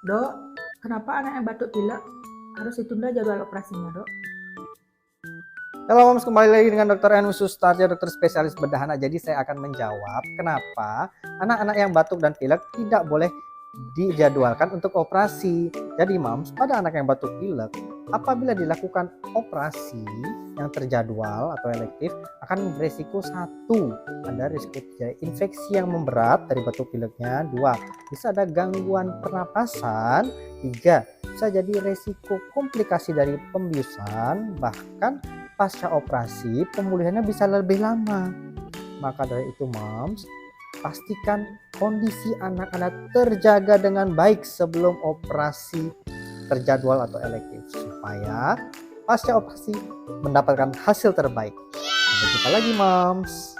Dok, kenapa anak yang batuk pilek harus ditunda jadwal operasinya, Dok? Halo Moms, kembali lagi dengan Dr. Enu Sustarja, dokter spesialis bedah anak. Jadi saya akan menjawab kenapa anak-anak yang batuk dan pilek tidak boleh dijadwalkan untuk operasi. Jadi Moms, pada anak yang batuk pilek, apabila dilakukan operasi yang terjadwal atau elektif akan beresiko satu, ada risiko infeksi yang memberat dari batuk pileknya. Dua, bisa ada gangguan pernapasan. Tiga, bisa jadi resiko komplikasi dari pembiusan, bahkan pasca operasi pemulihannya bisa lebih lama. Maka dari itu Moms, pastikan kondisi anak-anak terjaga dengan baik sebelum operasi terjadwal atau elektif supaya pasca operasi mendapatkan hasil terbaik. Sampai jumpa lagi Moms.